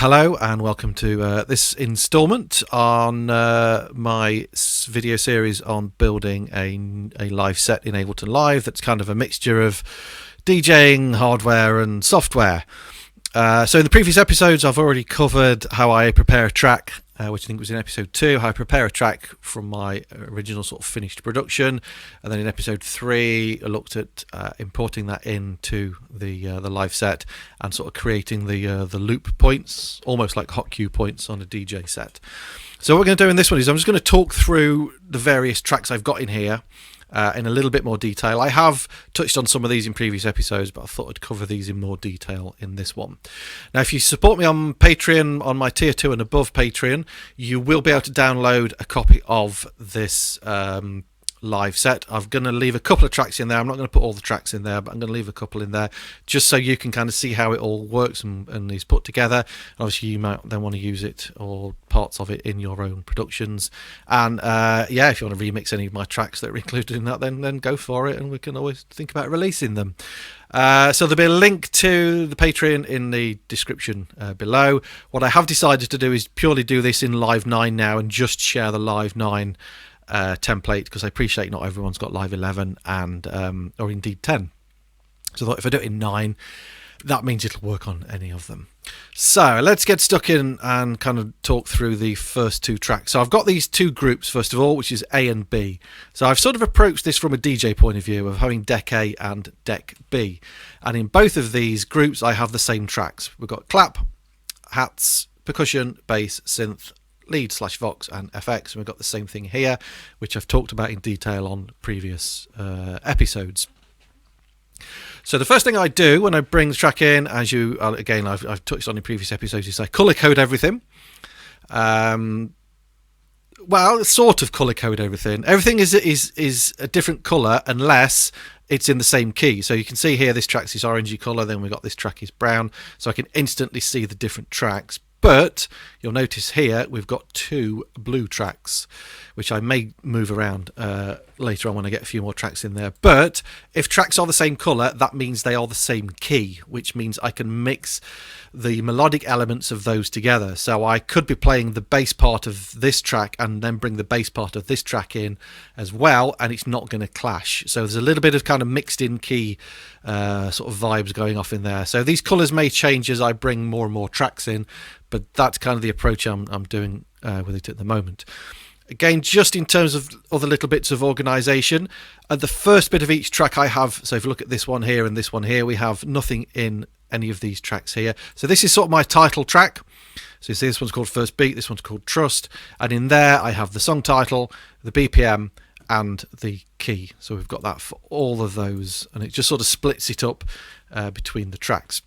Hello and welcome to this installment on my video series on building a live set in Ableton Live that's kind of a mixture of DJing, hardware and software. So in the previous episodes I've already covered how I prepare a track, which I think was in episode 2, how I prepare a track from my original sort of finished production, and then in episode 3 I looked at importing that into the live set and sort of creating the loop points, almost like hot cue points on a DJ set. So what we're going to do in this one is I'm just going to talk through the various tracks I've got in here in a little bit more detail. I have touched on some of these in previous episodes, but I thought I'd cover these in more detail in this one. Now, if you support me on Patreon, on my tier 2 and above Patreon, you will be able to download a copy of this live set. I'm going to leave a couple of tracks in there. I'm not going to put all the tracks in there, but I'm going to leave a couple in there just so you can kind of see how it all works and is put together. Obviously you might then want to use it or parts of it in your own productions, and yeah, if you want to remix any of my tracks that are included in that, then go for it, and we can always think about releasing them. So there'll be a link to the Patreon in the description below. What I have decided to do is purely do this in Live 9 now and just share the Live 9 template, because I appreciate not everyone's got Live 11 and or indeed 10. So I thought if I do it in 9, that means it'll work on any of them. So let's get stuck in and kind of talk through the first 2 tracks. So I've got these 2 groups first of all, which is A and B. So I've sort of approached this from a DJ point of view of having deck A and deck B, and in both of these groups I have the same tracks. We've got clap, hats, percussion, bass, synth, lead/vox and FX, and we've got the same thing here, which I've talked about in detail on previous episodes. So the first thing I do when I bring the track in, as you again I've touched on in previous episodes, is I color code everything. Well, sort of color code everything. Everything is a different color unless it's in the same key. So you can see here this track's this orangey color, then we've got this track is brown, so I can instantly see the different tracks. But you'll notice here we've got 2 blue tracks, which I may move around later on when I get a few more tracks in there. But if tracks are the same colour, that means they are the same key, which means I can mix the melodic elements of those together. So I could be playing the bass part of this track and then bring the bass part of this track in as well, and it's not going to clash. So there's a little bit of kind of mixed in key sort of vibes going off in there. So these colours may change as I bring more and more tracks in, but that's kind of the approach I'm doing with it at the moment. Again, just in terms of other little bits of organisation, at the first bit of each track I have, so if you look at this one here and this one here, we have nothing in any of these tracks here. So this is sort of my title track. So you see this one's called First Beat, this one's called Trust, and in there I have the song title, the BPM and the key. So we've got that for all of those, and it just sort of splits it up between the tracks.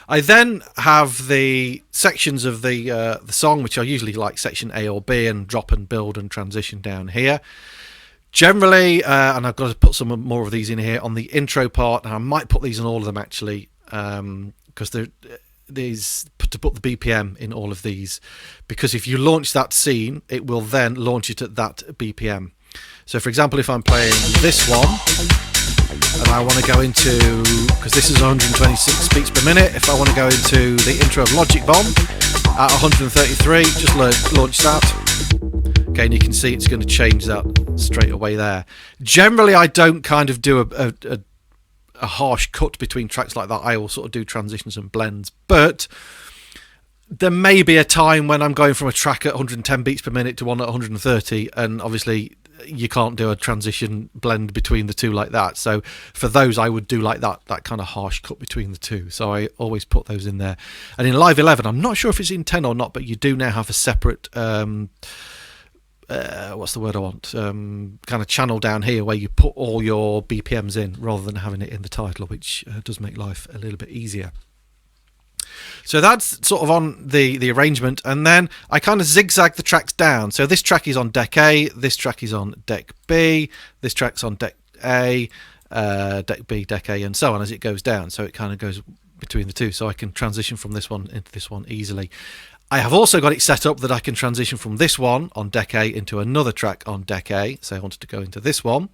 I then have the sections of the song, which are usually like section A or B, and drop and build and transition down here. Generally, and I've got to put some more of these in here on the intro part, and I might put these in all of them actually, because there's to put the BPM in all of these, because if you launch that scene, it will then launch it at that BPM. So for example, if I'm playing this one, and I want to go into, because this is 126 beats per minute, if I want to go into the intro of Logic Bomb at 133, just launch that. Okay, and you can see it's going to change that straight away there. Generally, I don't kind of do a harsh cut between tracks like that. I will sort of do transitions and blends, but there may be a time when I'm going from a track at 110 beats per minute to one at 130, and obviously you can't do a transition blend between the two like that. So for those, I would do like that kind of harsh cut between the two. So I always put those in there. And in Live 11, I'm not sure if it's in 10 or not, but you do now have a separate what's the word I want? Kind of channel down here where you put all your BPMs in rather than having it in the title, which does make life a little bit easier. So that's sort of on the arrangement, and then I kind of zigzag the tracks down. So this track is on deck A, this track is on deck B, this track's on deck A, deck B, deck A, and so on as it goes down. So it kind of goes between the two, so I can transition from this one into this one easily. I have also got it set up that I can transition from this one on deck A into another track on deck A. So I wanted to go into this one,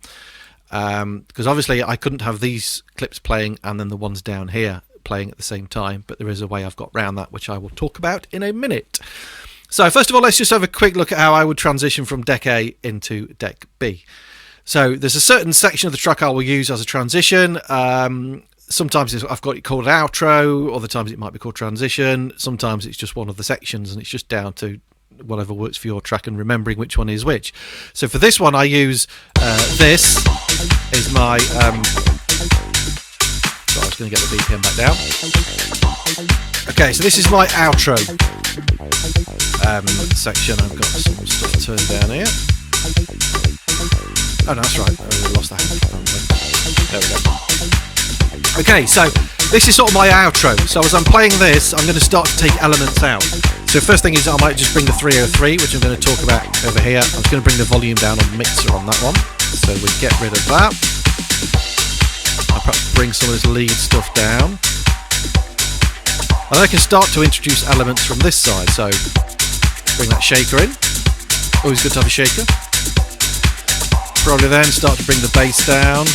because obviously I couldn't have these clips playing and then the ones down here. playing at the same time, but there is a way I've got around that, which I will talk about in a minute. So first of all, let's just have a quick look at how I would transition from deck A into deck B. So there's a certain section of the track I will use as a transition. Sometimes I've got it called outro, other times it might be called transition, sometimes it's just one of the sections, and it's just down to whatever works for your track and remembering which one is which. So for this one I use this is my so I was going to get the BPM back down. Okay, so this is my outro section. I've got some stuff turned down here. Oh no, that's right, I lost that. There we go. Okay, so this is sort of my outro. So as I'm playing this, I'm going to start to take elements out. So first thing is I might just bring the 303, which I'm going to talk about over here. I'm just going to bring the volume down on mixer on that one. So we get rid of that. I'll perhaps bring some of this lead stuff down. And I can start to introduce elements from this side. So bring that shaker in. Always good to have a shaker. Probably then start to bring the bass down.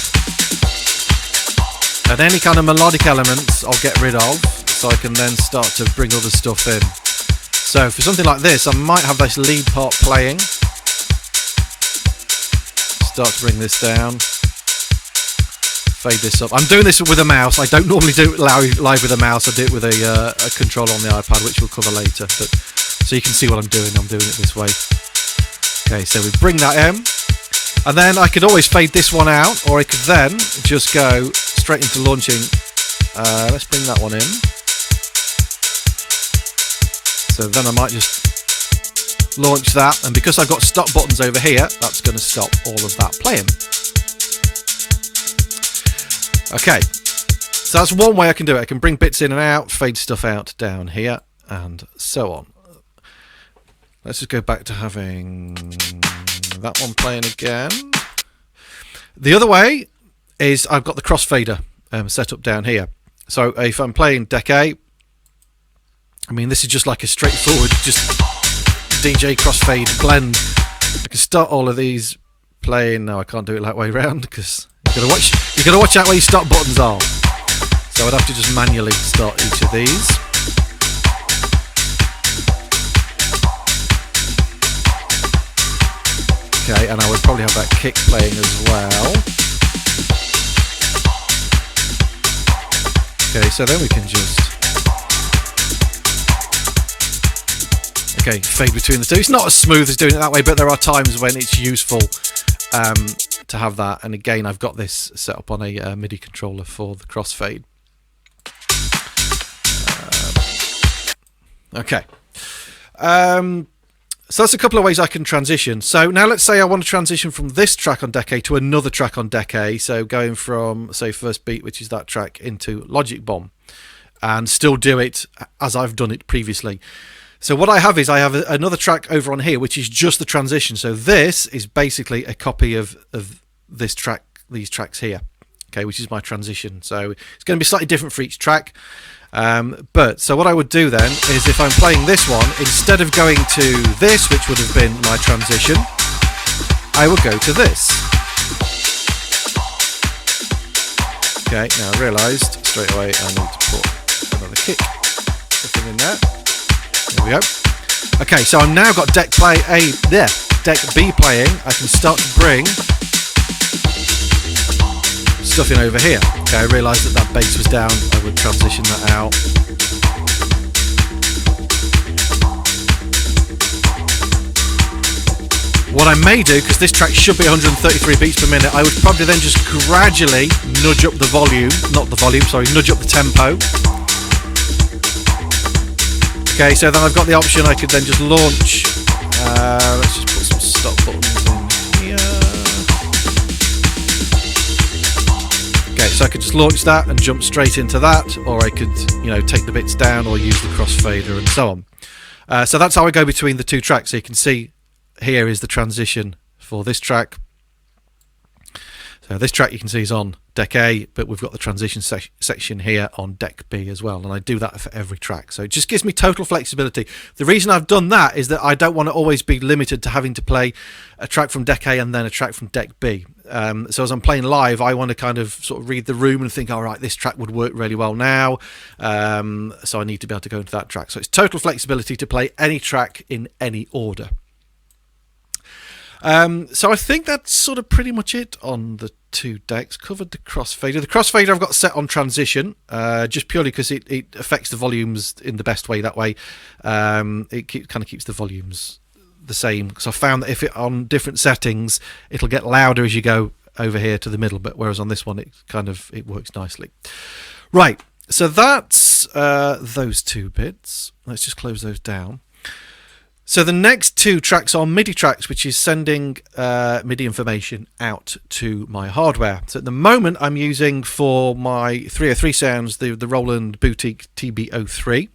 And any kind of melodic elements I'll get rid of, so I can then start to bring other stuff in. So for something like this, I might have this lead part playing. Start to bring this down. Fade this up. I'm doing this with a mouse. I don't normally do it live with a mouse. I do it with a controller on the iPad, which we'll cover later. But so you can see what I'm doing. I'm doing it this way. Okay, so we bring that in. And then I could always fade this one out, or I could then just go straight into launching. Let's bring that one in. So then I might just launch that, and because I've got stop buttons over here, that's going to stop all of that playing. Okay, so that's one way I can do it. I can bring bits in and out, fade stuff out down here, and so on. Let's just go back to having that one playing again. The other way is I've got the crossfader set up down here. So if I'm playing deck A, I mean this is just like a straightforward just DJ crossfade blend. I can start all of these playing. No, I can't do it that way around because you gotta watch out where your stop buttons are. So I'd have to just manually start each of these. Okay, and I would probably have that kick playing as well. Okay, so then we can just fade between the two. It's not as smooth as doing it that way, but there are times when it's useful to have that. And again, I've got this set up on a MIDI controller for the crossfade. Okay. So that's a couple of ways I can transition. So now let's say I want to transition from this track on deck A to another track on deck A. So going from, say, First Beat, which is that track, into Logic Bomb, and still do it as I've done it previously. So what I have is I have another track over on here, which is just the transition. So this is basically a copy of this track, these tracks here, okay, which is my transition. So it's going to be slightly different for each track. But so what I would do then is if I'm playing this one, instead of going to this, which would have been my transition, I would go to this. Okay, now I realised straight away I need to put another kick in there. There we go. Okay, so I've now got deck B playing. I can start to bring stuff in over here. Okay, I realised that bass was down. I would transition that out. What I may do, because this track should be 133 beats per minute, I would probably then just gradually nudge up the volume, nudge up the tempo. Okay, so then I've got the option, I could then just launch. Let's just put some stop buttons in here. Okay, so I could just launch that and jump straight into that, or I could, take the bits down or use the crossfader and so on. So that's how I go between the two tracks. So you can see here is the transition for this track. So this track you can see is on deck A, but we've got the transition section here on deck B as well, and I do that for every track. So it just gives me total flexibility. The reason I've done that is that I don't want to always be limited to having to play a track from deck A and then a track from deck B. So as I'm playing live, I want to kind of sort of read the room and think, all right, this track would work really well now, so I need to be able to go into that track. So it's total flexibility to play any track in any order. So I think that's sort of pretty much it on the two decks. Covered the crossfader. The crossfader I've got set on transition, just purely because it affects the volumes in the best way that way. It kind of keeps the volumes the same, because I found that if it on different settings, it'll get louder as you go over here to the middle, but whereas on this one it works nicely. Right, so that's those two bits. Let's just close those down. So the next two tracks are MIDI tracks, which is sending MIDI information out to my hardware. So at the moment I'm using for my 303 sounds the Roland Boutique TB03.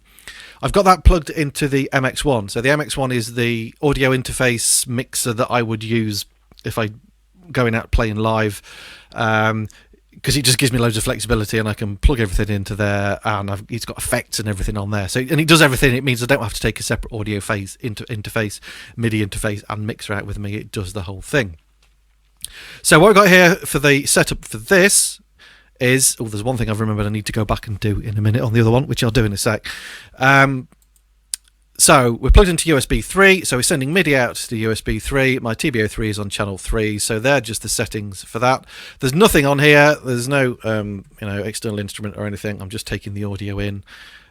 I've got that plugged into the MX1. So the MX1 is the audio interface mixer that I would use if I going out playing live, because it just gives me loads of flexibility, and I can plug everything into there, and it's got effects and everything on there. So, and it does everything. It means I don't have to take a separate audio interface, MIDI interface, and mixer out with me. It does the whole thing. So what I've got here for the setup for this is, there's one thing I've remembered I need to go back and do in a minute on the other one, which I'll do in a sec. So we're plugged into USB 3, so we're sending MIDI out to the USB 3. My TB03 is on channel 3, so they're just the settings for that. There's nothing on here. There's no external instrument or anything. I'm just taking the audio in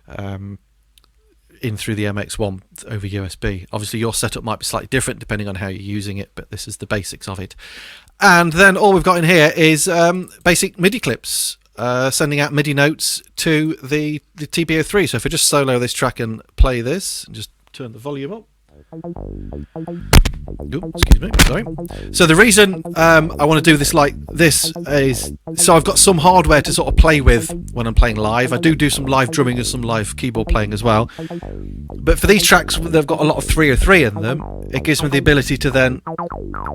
through the MX1 over USB. Obviously your setup might be slightly different depending on how you're using it, but this is the basics of it. And then all we've got in here is basic MIDI clips, sending out MIDI notes to the TB03. So if I just solo this track and play this, and just turn the volume up. Oops, excuse me, sorry. So the reason I want to do this like this is, so I've got some hardware to sort of play with when I'm playing live. I do some live drumming and some live keyboard playing as well. But for these tracks, they've got a lot of 303 in them. It gives me the ability to then,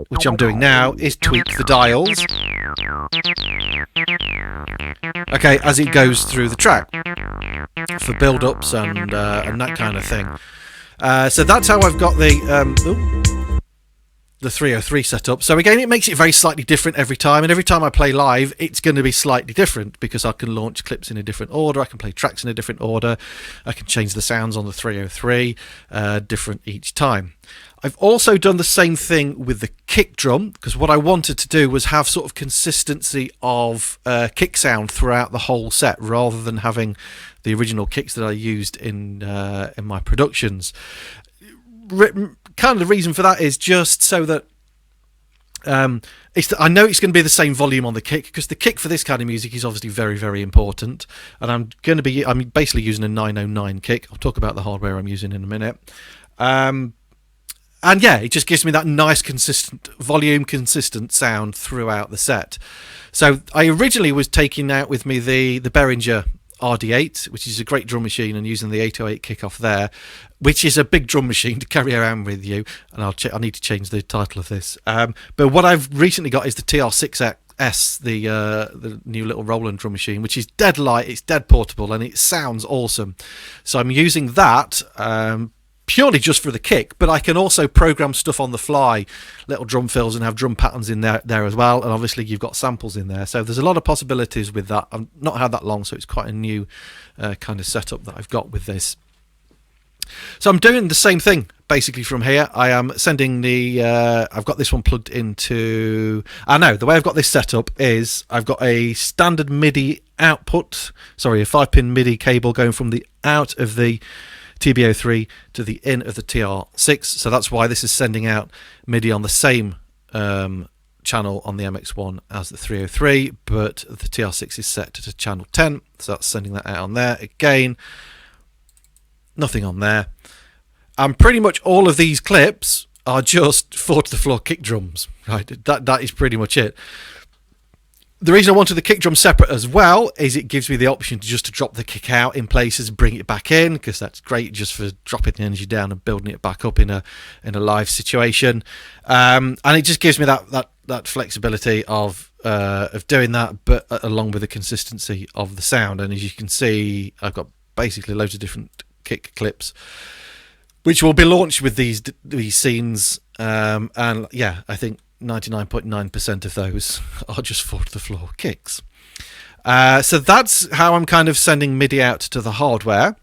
which I'm doing now, is tweak the dials. Okay, as it goes through the track for build-ups and that kind of thing. So that's how I've got the 303 setup. So again, it makes it very slightly different every time, and every time I play live, it's going to be slightly different because I can launch clips in a different order, I can play tracks in a different order, I can change the sounds on the 303 different each time. I've also done the same thing with the kick drum, because what I wanted to do was have sort of consistency of kick sound throughout the whole set, rather than having the original kicks that I used in my productions. Kind of the reason for that is just so that I know it's going to be the same volume on the kick, because the kick for this kind of music is obviously very, very important. And I'm basically using a 909 kick. I'll talk about the hardware I'm using in a minute. And yeah, it just gives me that nice, consistent volume, consistent sound throughout the set. So I originally was taking out with me the Behringer RD8, which is a great drum machine, and using the 808 kick off there, which is a big drum machine to carry around with you. And I need to change the title of this. But what I've recently got is the TR6S, the new little Roland drum machine, which is dead light, it's dead portable, and it sounds awesome. So I'm using that purely just for the kick, but I can also program stuff on the fly, little drum fills, and have drum patterns in there as well. And obviously you've got samples in there, so there's a lot of possibilities with that. I've not had that long, so it's quite a new kind of setup that I've got with this. So I'm doing the same thing basically from here. I am sending I've got this one plugged into, the way I've got this set up is I've got a standard MIDI output, a 5-pin MIDI cable going from the out of the TB03 to the in of the TR6. So that's why this is sending out MIDI on the same channel on the MX1 as the 303, but the TR6 is set to channel 10, so that's sending that out on there. Again, nothing on there. And pretty much all of these clips are just 4 to the floor kick drums, right? That is pretty much it. The reason I wanted the kick drum separate as well is it gives me the option to drop the kick out in places and bring it back in, because that's great just for dropping the energy down and building it back up in a live situation. And it just gives me that flexibility of of doing that, but along with the consistency of the sound. And as you can see, I've got basically loads of different kick clips, which will be launched with these scenes. And yeah, I think 99.9% of those are just fall to the floor kicks. So that's how I'm kind of sending MIDI out to the hardware.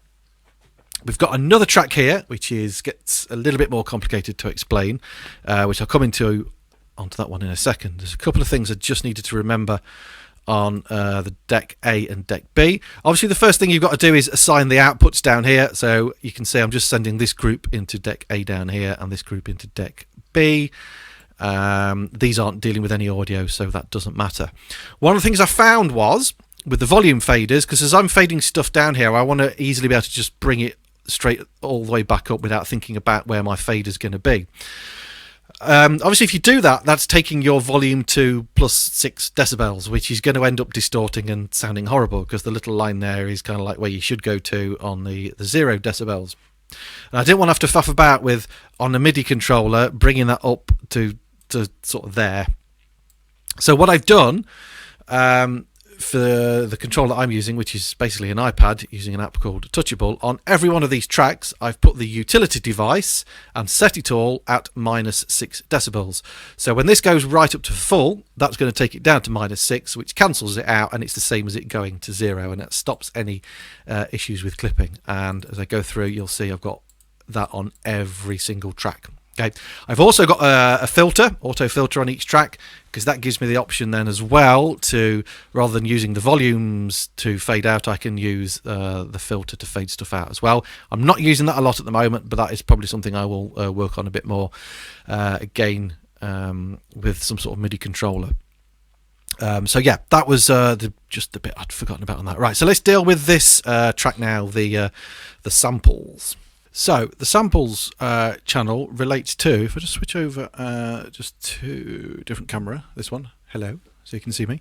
We've got another track here, which gets a little bit more complicated to explain, which I'll come onto that one in a second. There's a couple of things I just needed to remember on the deck A and deck B. Obviously, the first thing you've got to do is assign the outputs down here. So you can see I'm just sending this group into deck A down here and this group into deck B. These aren't dealing with any audio, so that doesn't matter. One of the things I found was with the volume faders, because as I'm fading stuff down here, I want to easily be able to just bring it straight all the way back up without thinking about where my fader is going to be. Obviously, if you do that, that's taking your volume to +6 decibels, which is going to end up distorting and sounding horrible, because the little line there is kind of like where you should go to on the 0 decibels. And I didn't want to have to faff about with, on the MIDI controller, bringing that up to sort of there. So what I've done for the controller I'm using, which is basically an iPad using an app called Touchable, on every one of these tracks I've put the utility device and set it all at -6 decibels. So when this goes right up to full, that's going to take it down to -6, which cancels it out, and it's the same as it going to 0, and that stops any issues with clipping. And as I go through, you'll see I've got that on every single track. Okay, I've also got a filter, auto filter on each track, because that gives me the option then as well to, rather than using the volumes to fade out, I can use the filter to fade stuff out as well. I'm not using that a lot at the moment, but that is probably something I will work on a bit more again with some sort of MIDI controller. So yeah, that was just the bit I'd forgotten about on that. Right, so let's deal with this track now, the samples. So the samples channel relates to, if I just switch over just to different camera, this one, hello, so you can see me.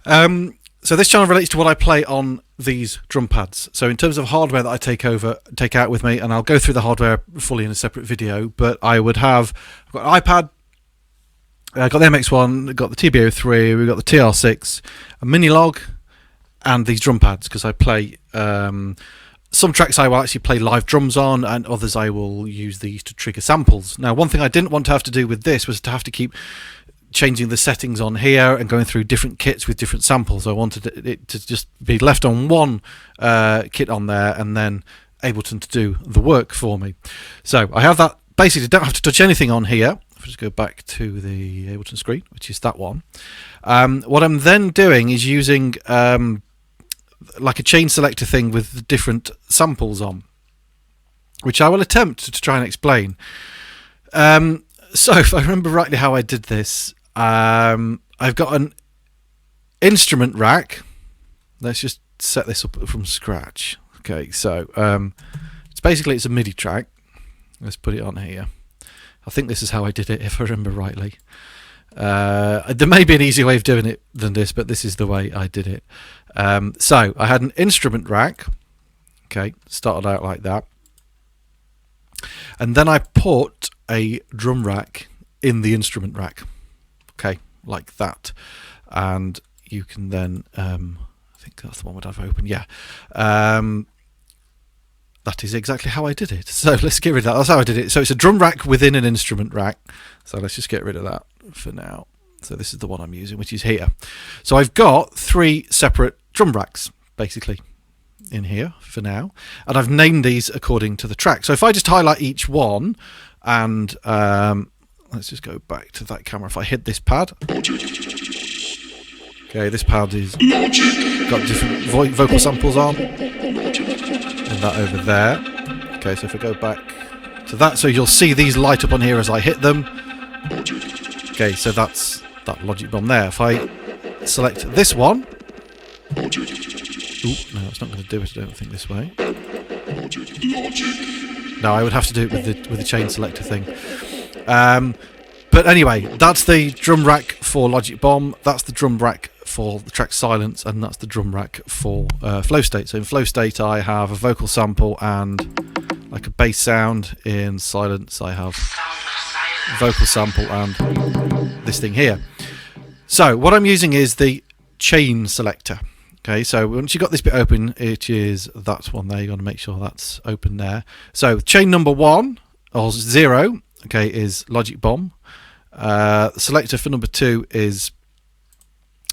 So this channel relates to what I play on these drum pads. So in terms of hardware that I take out with me, and I'll go through the hardware fully in a separate video, but I've got an iPad, I've got the MX1, I've got the TB03, we've got the TR6, a mini log, and these drum pads, because I play some tracks I will actually play live drums on, and others I will use these to trigger samples. Now, one thing I didn't want to have to do with this was to have to keep changing the settings on here and going through different kits with different samples. I wanted it to just be left on one kit on there, and then Ableton to do the work for me. So I have that. Basically, don't have to touch anything on here. If I just go back to the Ableton screen, which is that one. What I'm then doing is using like a chain selector thing with different samples on, which I will attempt to try and explain. So if I remember rightly how I did this, I've got an instrument rack. Let's just set this up from scratch. Okay, so it's a MIDI track. Let's put it on here. I think this is how I did it, if I remember rightly. There may be an easier way of doing it than this, but this is the way I did it. So I had an instrument rack. Okay, started out like that, and then I put a drum rack in the instrument rack. Okay, like that, and you can then I think that's the one that I've opened. Yeah, that is exactly how I did it. So let's get rid of that. That's how I did it. So it's a drum rack within an instrument rack. So let's just get rid of that for now. So this is the one I'm using, which is here. So I've got 3 separate drum racks, basically, in here for now. And I've named these according to the track. So if I just highlight each one, and let's just go back to that camera. If I hit this pad. Okay, this pad is got different vocal samples on. And that over there. Okay, so if I go back to that, so you'll see these light up on here as I hit them. Okay, so that's that Logic Bomb there. If I select this one, ooh, no, it's not going to do it, I don't think, this way. No, I would have to do it with the chain selector thing. But anyway, that's the drum rack for Logic Bomb, that's the drum rack for the track Silence, and that's the drum rack for Flow State. So in Flow State I have a vocal sample and like a bass sound. In Silence I have vocal sample and this thing here. So what I'm using is the chain selector. Okay, so once you've got this bit open, it is that one there. You've got to make sure that's open there. So chain number 1 or 0, okay, is Logic Bomb. The selector for number 2 is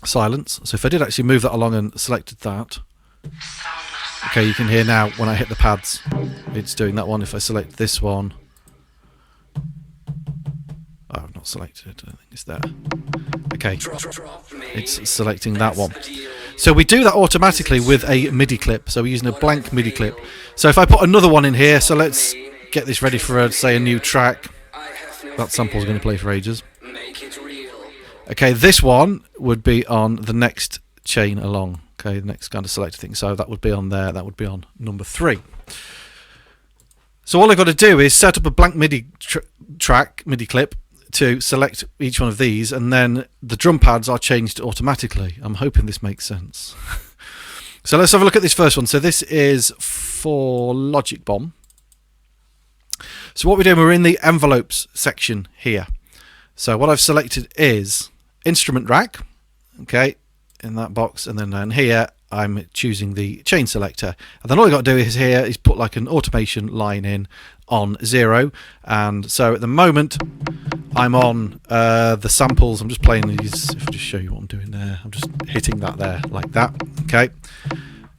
silence. So if I did actually move that along and selected that, okay, you can hear now when I hit the pads, it's doing that one. If I select this one, oh, I've not selected it. I don't think it's there. Okay, it's selecting that one. So we do that automatically with a MIDI clip. So we're using a blank MIDI clip. So if I put another one in here, so let's get this ready for, say, a new track. That sample's going to play for ages. Okay, this one would be on the next chain along. Okay, the next kind of selector thing. So that would be on there. That would be on number 3. So all I've got to do is set up a blank MIDI track, MIDI clip, to select each one of these, and then the drum pads are changed automatically. I'm hoping this makes sense. So let's have a look at this first one. So this is for Logic Bomb. So what we're doing, we're in the envelopes section here. So what I've selected is instrument rack, okay, in that box, and then down here I'm choosing the chain selector, and then all I've got to do is here is put like an automation line in on 0. And so at the moment I'm on the samples. I'm just playing these. If I just show you what I'm doing there, I'm just hitting that there like that. Okay,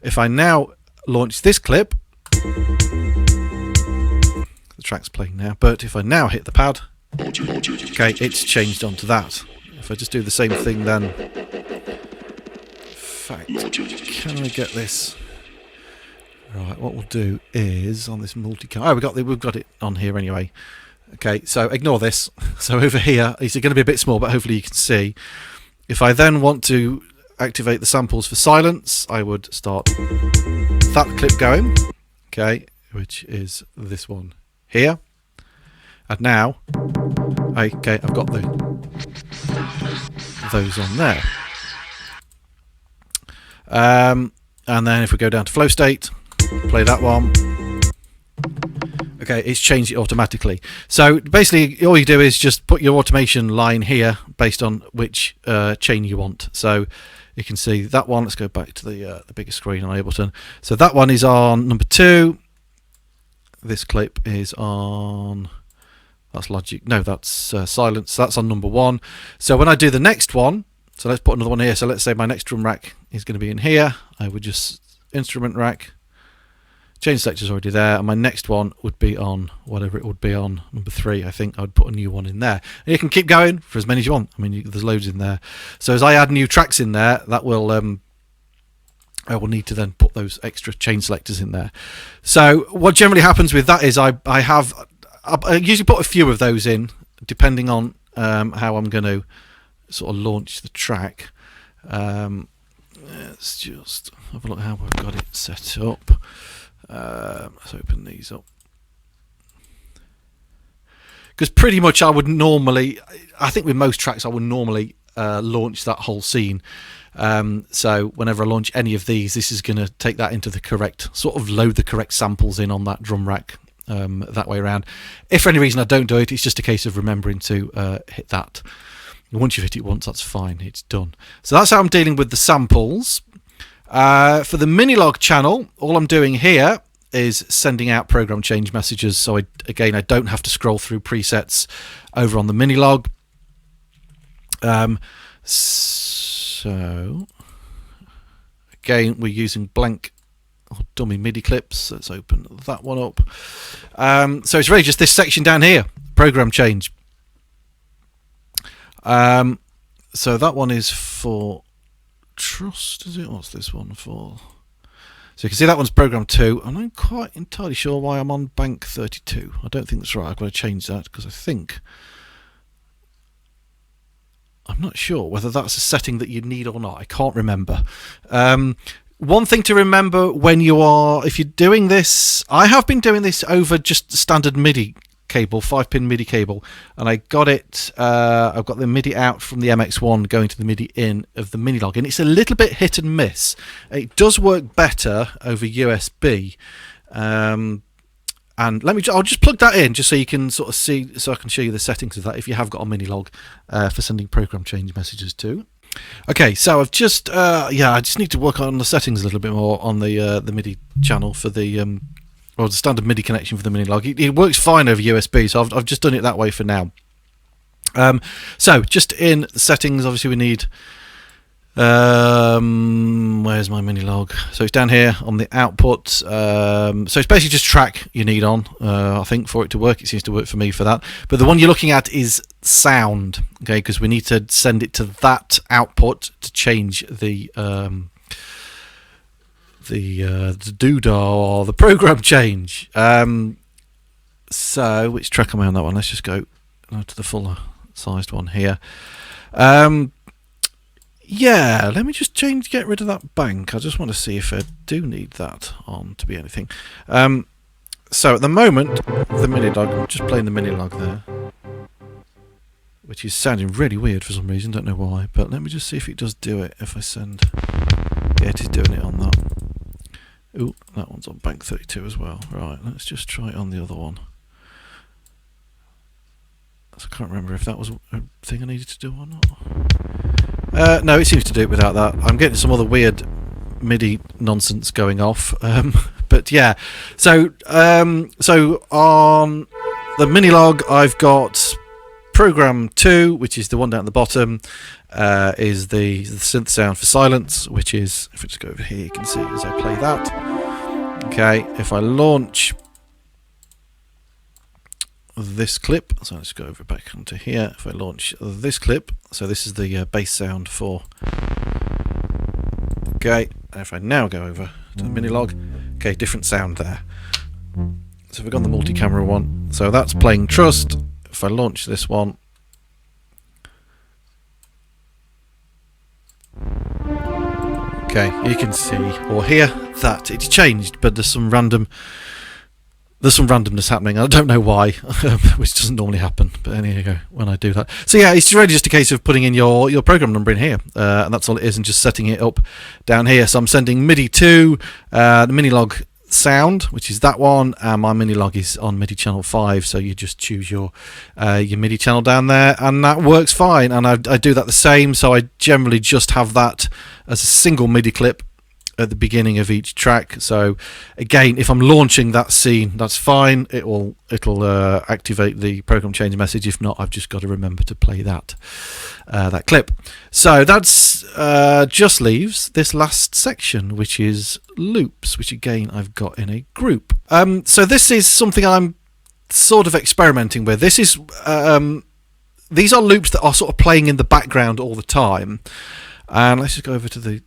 if I now launch this clip, the track's playing now, but if I now hit the pad, okay, it's changed onto that. If I just do the same thing then, in fact, can I get this right? What we'll do is on this multicam. Oh, we've got it on here anyway. Okay, so ignore this. So over here, it's going to be a bit small, but hopefully you can see. If I then want to activate the samples for silence, I would start that clip going, okay, which is this one here. And now, okay, I've got those on there. And then if we go down to flow state, play that one. Okay, it's changed it automatically. So basically all you do is just put your automation line here based on which chain you want. So you can see that one. Let's go back to the bigger screen on Ableton. So that one is on number 2. This clip is on, that's Logic, no, that's silence. That's on number 1. So when I do the next one, so let's put another one here. So let's say my next drum rack is going to be in here. I would just instrument rack. Chain selector's already there, and my next one would be on whatever it would be on number 3. I think I'd put a new one in there. And you can keep going for as many as you want. I mean, there's loads in there. So as I add new tracks in there, that will I will need to then put those extra chain selectors in there. So what generally happens with that is I usually put a few of those in, depending on how I'm going to sort of launch the track. Let's just have a look how I've got it set up. Let's open these up, because pretty much I would normally, I think with most tracks I would normally launch that whole scene. So whenever I launch any of these, this is going to take that into the correct, sort of load the correct samples in on that drum rack that way around. If for any reason I don't do it, it's just a case of remembering to hit that. Once you've hit it once, that's fine, it's done. So that's how I'm dealing with the samples. For the Minilog channel, all I'm doing here is sending out program change messages. So I don't have to scroll through presets over on the Minilog. So again, we're using blank or dummy MIDI clips. Let's open that one up. So it's really just this section down here, program change. So that one is for Trust, is it? What's this one for? So you can see that one's program 2. I'm not quite entirely sure why I'm on bank 32. I don't think that's right. I've got to change that, because I think, I'm not sure whether that's a setting that you need or not. I can't remember. One thing to remember when you are, if you're doing this, I have been doing this over just standard MIDI cable, 5-pin MIDI cable, and I got it, I've got the MIDI out from the MX1 going to the MIDI in of the Minilog, and it's a little bit hit and miss. It does work better over USB, And I'll just plug that in just so you can sort of see, so I can show you the settings of that if you have got a mini log for sending program change messages to. Okay, so I've just I just need to work on the settings a little bit more on the MIDI channel for the the standard MIDI connection for the mini log. It works fine over USB, so I've just done it that way for now. So just in the settings, obviously we need where's my mini log? So it's down here on the output. So it's basically just track you need on, I think, for it to work. It seems to work for me for that. But the one you're looking at is sound, okay? Because we need to send it to that output to change the doodah or the program change. So which track am I on that one? Let's just go to the fuller sized one here. Yeah, let me just get rid of that bank. I just want to see if I do need that on to be anything. So at the moment, the mini log, I'm just playing the mini log there, which is sounding really weird for some reason, don't know why, but let me just see if it does do it. If I send, yeah, it is doing it on that. Ooh, that one's on bank 32 as well. Right, let's just try it on the other one. So I can't remember if that was a thing I needed to do or not. No, it seems to do it without that. I'm getting some other weird MIDI nonsense going off. But yeah, so on the mini log, I've got program 2, which is the one down at the bottom, is the synth sound for silence, which is, if I just go over here, you can see as I play that. Okay, if I launch this clip, so let's go over back onto here. If I launch this clip, so this is the bass sound for, okay, and if I now go over to the mini log, okay, different sound there. So we've got the multi-camera one, so that's playing Trust. If I launch this one, okay, you can see or hear that it's changed, but there's some randomness happening. I don't know why, which doesn't normally happen, but there you go when I do that. So yeah, it's really just a case of putting in your program number in here, and that's all it is, and just setting it up down here. So I'm sending MIDI to the mini log sound, which is that one, and my mini log is on MIDI channel 5, so you just choose your MIDI channel down there, and that works fine. And I do that the same, so I generally just have that as a single MIDI clip at the beginning of each track. So again, if I'm launching that scene, that's fine, it'll activate the program change message. If not, I've just got to remember to play that clip. So that's just leaves this last section, which is loops, which again I've got in a group. So this is something I'm sort of experimenting with. This is these are loops that are sort of playing in the background all the time. And let's just go over to the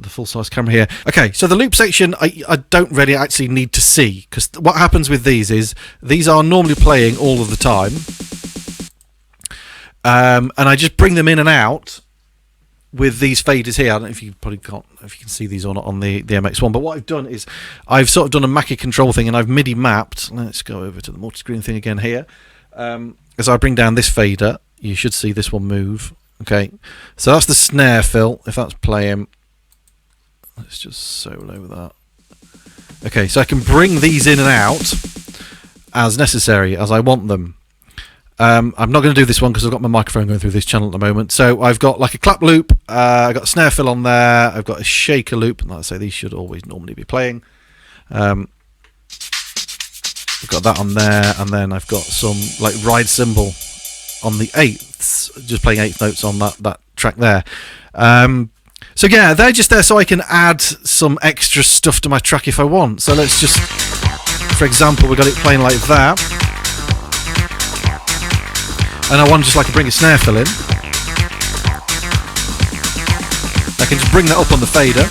full-size camera here. Okay, so the loop section I don't really actually need to see, because what happens with these is these are normally playing all of the time, and I just bring them in and out with these faders here. I don't know if you can see these or not on the MX1, but what I've done is I've sort of done a Mackie control thing, and I've MIDI mapped. Let's go over to the multi-screen thing again here. As I bring down this fader, you should see this one move. Okay, so that's the snare fill. If that's playing, let's just solo that. Okay, so I can bring these in and out as necessary, as I want them. I'm not going to do this one because I've got my microphone going through this channel at the moment. So I've got like a clap loop, I've got a snare fill on there, I've got a shaker loop, and like I say, these should always normally be playing. I've got that on there, and then I've got some like ride cymbal on the 8ths, just playing 8th notes on that track there. So yeah, they're just there so I can add some extra stuff to my track if I want. So let's just, for example, we've got it playing like that, and I want just like to bring a snare fill in. I can just bring that up on the fader,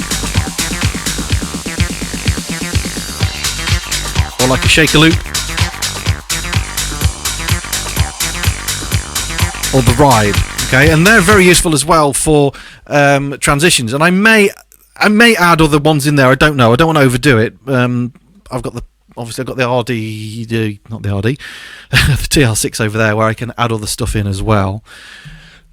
or like a shaker loop, or the ride. Okay, and they're very useful as well for transitions. And I may add other ones in there. I don't know. I don't want to overdo it. I've got the RD, not the RD, the TR6 over there, where I can add other stuff in as well.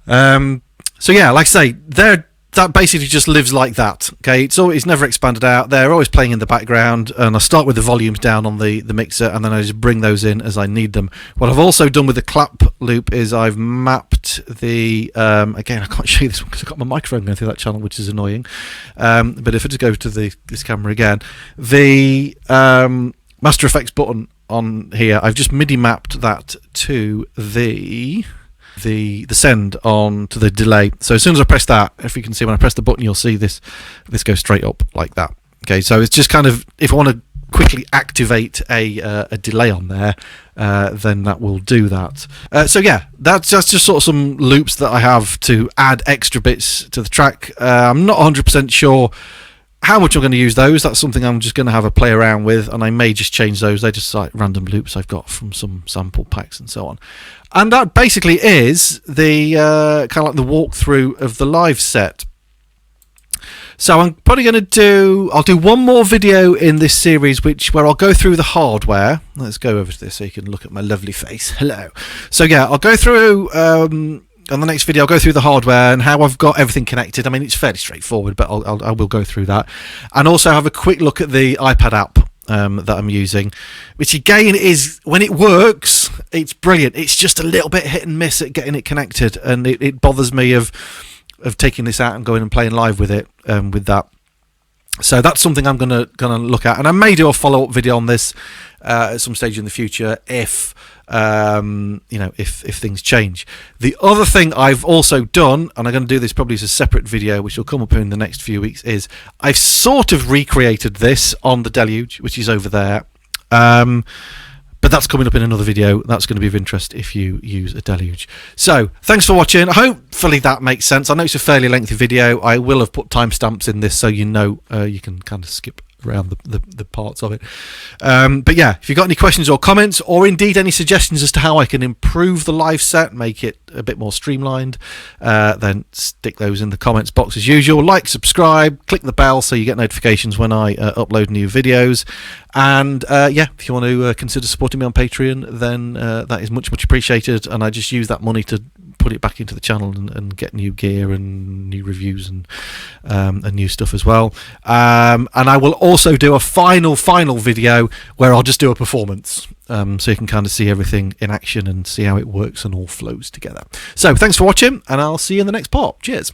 So yeah, like I say, they're that basically just lives like that. Okay, it's never expanded out. They're always playing in the background, and I start with the volumes down on the mixer, and then I just bring those in as I need them. What I've also done with the clap loop is I've mapped the again, I can't show you this one because I've got my microphone going through that channel, which is annoying. But if I just go to this camera again, the Master Effects button on here, I've just MIDI mapped that to the send on to the delay. So as soon as I press that, if you can see when I press the button, you'll see this go straight up like that. Okay, so it's just kind of, if I want to quickly activate a delay on there, then that will do that. So yeah, that's just sort of some loops that I have to add extra bits to the track. I'm not 100% sure how much I'm going to use those. That's something I'm just going to have a play around with, and I may just change those. They're just like random loops I've got from some sample packs and so on. And that basically is the kind of like the walkthrough of the live set. So I'm probably going to I'll do one more video in this series where I'll go through the hardware. Let's go over to this so you can look at my lovely face. Hello. So yeah, I'll go through on the next video, I'll go through the hardware and how I've got everything connected. I mean, it's fairly straightforward, but I will go through that. And also have a quick look at the iPad app that I'm using, which again is, when it works, it's brilliant. It's just a little bit hit and miss at getting it connected, and it bothers me of taking this out and going and playing live with it with that. So that's something I'm gonna look at, and I may do a follow-up video on this at some stage in the future if if things change. The other thing I've also done, and I'm going to do this probably as a separate video, which will come up in the next few weeks, is I've sort of recreated this on the Deluge, which is over there. But that's coming up in another video. That's going to be of interest if you use a Deluge. So thanks for watching. Hopefully that makes sense. I know it's a fairly lengthy video. I will have put timestamps in this so you know you can kind of skip around the parts of it. But yeah, if you've got any questions or comments, or indeed any suggestions as to how I can improve the live set, make it a bit more streamlined, then stick those in the comments box as usual. Like, subscribe, click the bell so you get notifications when I upload new videos. And yeah, if you want to consider supporting me on Patreon, then that is much appreciated, and I just use that money to put it back into the channel and get new gear and new reviews and new stuff as well. And I will also do a final video where I'll just do a performance, so you can kind of see everything in action and see how it works and all flows together. So thanks for watching, and I'll see you in the next part. Cheers.